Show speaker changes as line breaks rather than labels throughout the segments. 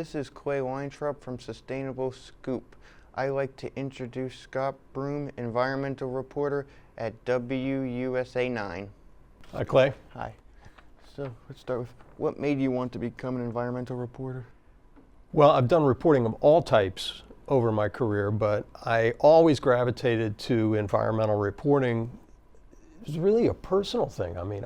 This is Clay Weintraub from SustainableScoop. I'd like to introduce Scott Broom, environmental reporter at WUSA 9.
Hi, Clay.
Hi. So let's start with, what made you want to become an environmental reporter?
Well, I've done reporting of all types over my career, but I always gravitated to environmental reporting. It was really a personal thing. I mean,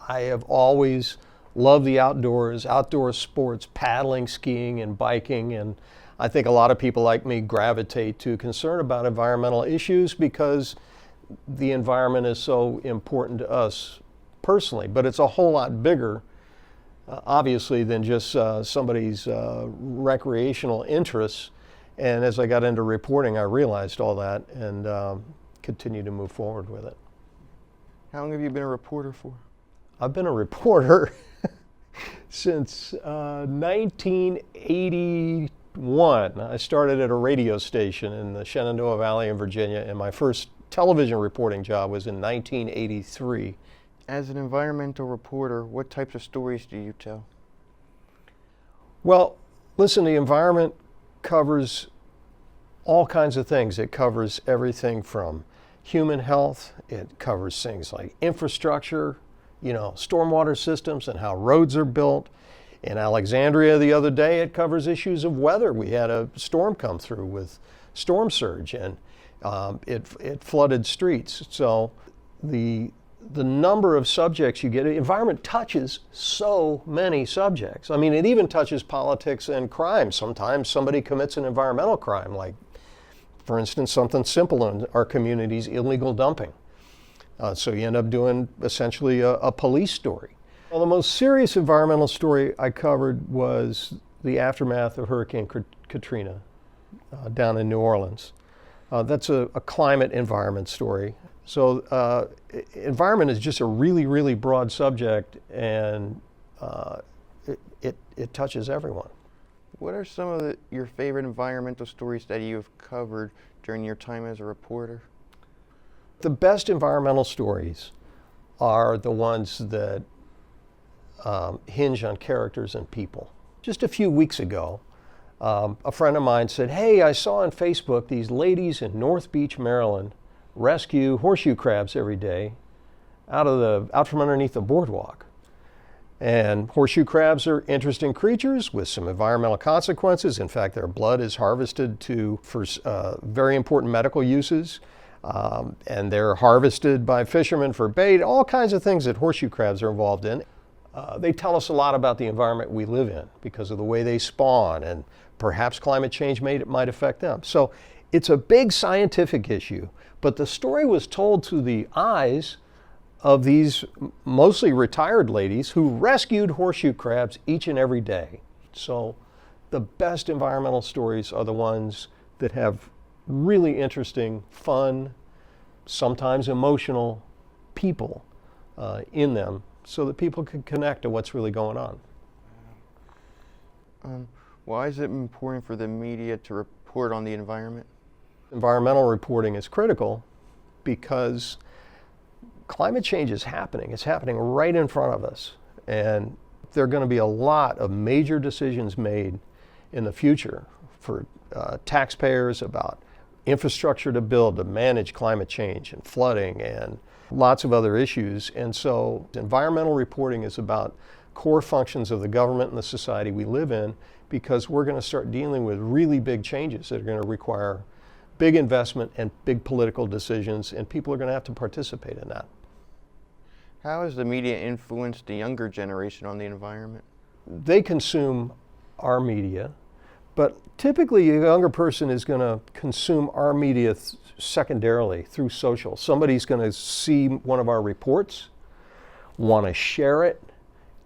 I have always loved the outdoors, outdoor sports, paddling, skiing, and biking, and I think a lot of people like me gravitate to concern about environmental issues because the environment is so important to us personally, but it's a whole lot bigger, obviously, than just somebody's recreational interests. And as I got into reporting, I realized all that and continued to move forward with it.
How long have you been a reporter for?
I've been a reporter since 1981. I started at a radio station in the Shenandoah Valley in Virginia, and my first television reporting job was in 1983.
As an environmental reporter, what types of stories do you tell?
Well, listen, the environment covers all kinds of things. It covers everything from human health. It covers things like infrastructure, stormwater systems and how roads are built. In Alexandria the other day, it covers issues of weather. We had a storm come through with storm surge, and it flooded streets. So the number of subjects you get, environment touches so many subjects. I mean, it even touches politics and crime. Sometimes somebody commits an environmental crime, like, for instance, something simple in our communities, illegal dumping. So you end up doing essentially a police story. Well, the most serious environmental story I covered was the aftermath of Hurricane Katrina down in New Orleans. That's a climate environment story. So environment is just a really, really broad subject, and it touches everyone.
What are some of your favorite environmental stories that you have covered during your time as a reporter?
The best environmental stories are the ones that hinge on characters and people. Just a few weeks ago, a friend of mine said, "Hey, I saw on Facebook these ladies in North Beach, Maryland, rescue horseshoe crabs every day out from underneath the boardwalk. And horseshoe crabs are interesting creatures with some environmental consequences. In fact, their blood is harvested for very important medical uses. And they're harvested by fishermen for bait, all kinds of things that horseshoe crabs are involved in. They tell us a lot about the environment we live in because of the way they spawn, and perhaps climate change might affect them. So it's a big scientific issue, but the story was told through the eyes of these mostly retired ladies who rescued horseshoe crabs each and every day. So the best environmental stories are the ones that have really interesting, fun, sometimes emotional people in them, so that people can connect to what's really going on.
Why is it important for the media to report on the environment?
Environmental reporting is critical because climate change is happening. It's happening right in front of us. And there are going to be a lot of major decisions made in the future for taxpayers about infrastructure to build to manage climate change and flooding and lots of other issues. And so environmental reporting is about core functions of the government and the society we live in, because we're going to start dealing with really big changes that are going to require big investment and big political decisions, and people are going to have to participate in that.
How has the media influenced the younger generation on the environment?
They consume our media, but typically a younger person is going to consume our media secondarily through social. Somebody's going to see one of our reports, want to share it,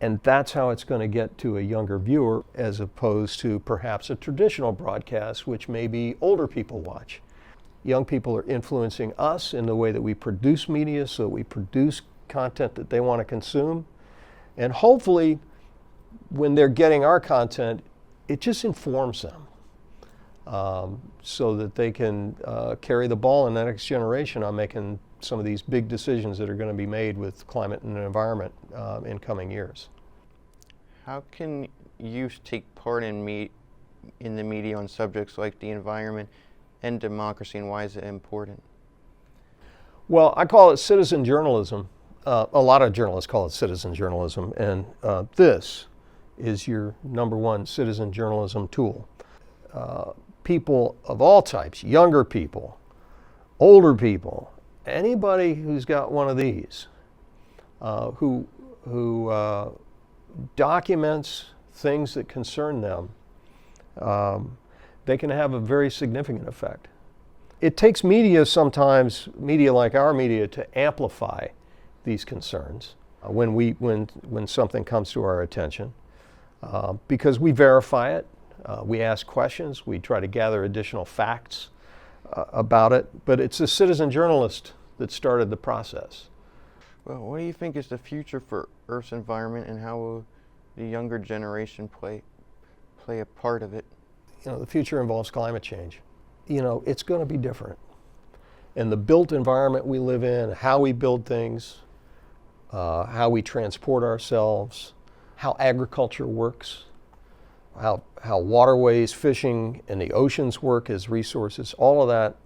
and that's how it's going to get to a younger viewer, as opposed to perhaps a traditional broadcast, which maybe older people watch. Young people are influencing us in the way that we produce media, so that we produce content that they want to consume. And hopefully, when they're getting our content, it just informs them so that they can carry the ball in the next generation on making some of these big decisions that are going to be made with climate and environment in coming years.
How can youth take part in in the media on subjects like the environment and democracy, and why is it important?
Well, I call it citizen journalism. A lot of journalists call it citizen journalism, and this is your number one citizen journalism tool. People of all types, younger people, older people, anybody who's got one of these, who documents things that concern them, they can have a very significant effect. It takes media sometimes, media like our media, to amplify these concerns when something comes to our attention, because we verify it, we ask questions, we try to gather additional facts about it, but it's the citizen journalist that started the process.
Well, what do you think is the future for Earth's environment, and how will the younger generation play a part of it?
You know, the future involves climate change. You know, it's going to be different. And the built environment we live in, how we build things, how we transport ourselves, how agriculture works, how waterways, fishing, and the oceans work as resources, all of that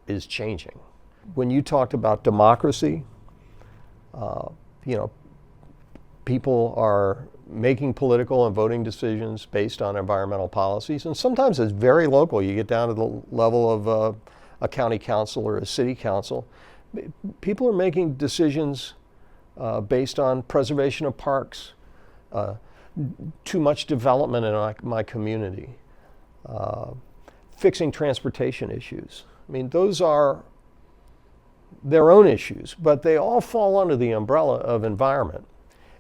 is changing. When you talked about democracy, you know, people are making political and voting decisions based on environmental policies, and sometimes it's very local. You get down to the level of a county council or a city council. People are making decisions based on preservation of parks, too much development in my community, fixing transportation issues. I mean, those are their own issues, but they all fall under the umbrella of environment.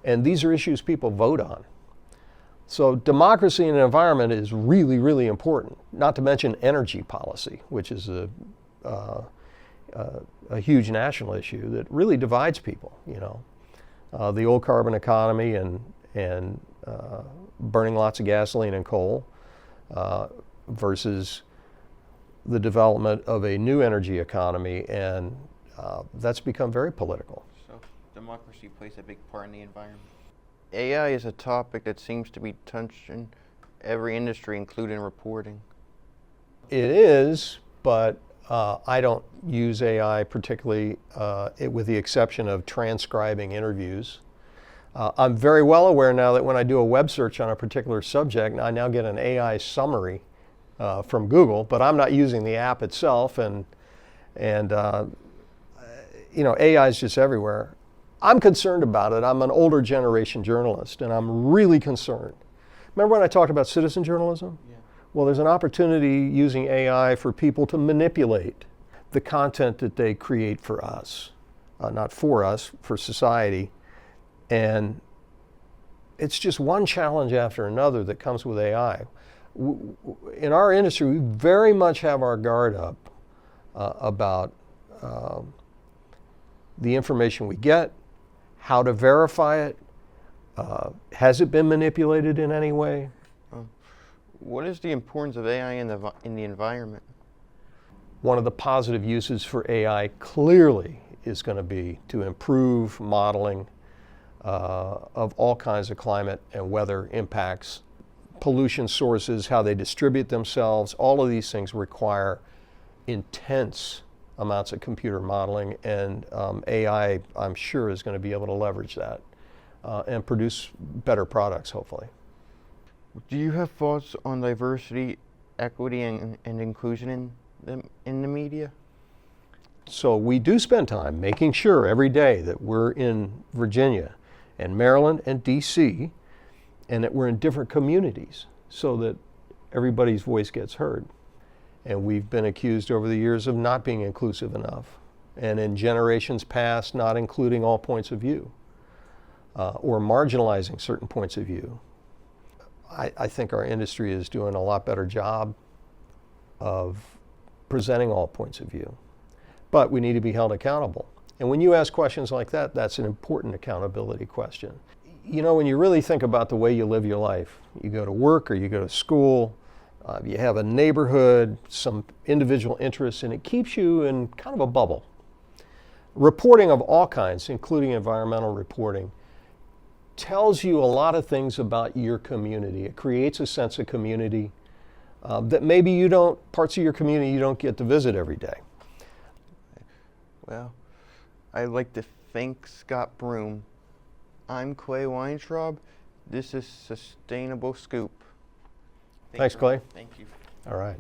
And these are issues people vote on. So democracy and environment is really, really important, not to mention energy policy, which is a huge national issue that really divides people, you know. The old carbon economy and burning lots of gasoline and coal versus the development of a new energy economy, and that's become very political.
So democracy plays a big part in the environment. AI is a topic that seems to be touching every industry, including reporting.
It is, but I don't use AI particularly, with the exception of transcribing interviews. I'm very well aware now that when I do a web search on a particular subject, I now get an AI summary from Google, but I'm not using the app itself, and you know, AI is just everywhere. I'm concerned about it. I'm an older generation journalist, and I'm really concerned. Remember when I talked about citizen journalism?
Yeah.
Well, there's an opportunity using AI for people to manipulate the content that they create for us, not for us, for society. And it's just one challenge after another that comes with AI. In our industry, we very much have our guard up about the information we get, how to verify it, has it been manipulated in any way?
What is the importance of AI in the environment?
One of the positive uses for AI clearly is going to be to improve modeling of all kinds of climate and weather impacts, pollution sources, how they distribute themselves. All of these things require intense amounts of computer modeling, and AI, I'm sure, is going to be able to leverage that and produce better products, hopefully.
Do you have thoughts on diversity, equity, and inclusion in the media?
So we do spend time making sure every day that we're in Virginia and Maryland and DC, and that we're in different communities so that everybody's voice gets heard. And we've been accused over the years of not being inclusive enough, and in generations past not including all points of view or marginalizing certain points of view. I think our industry is doing a lot better job of presenting all points of view, but we need to be held accountable. And when you ask questions like that, that's an important accountability question. You know, when you really think about the way you live your life, you go to work or you go to school, you have a neighborhood, some individual interests, and it keeps you in kind of a bubble. Reporting of all kinds, including environmental reporting, tells you a lot of things about your community. It creates a sense of community. that maybe you don't, parts of your community you don't get to visit every day.
Well, I'd like to thank Scott Broom. I'm Clay Weintraub. This is Sustainable Scoop.
Thanks, Clay.
Thank you.
All right.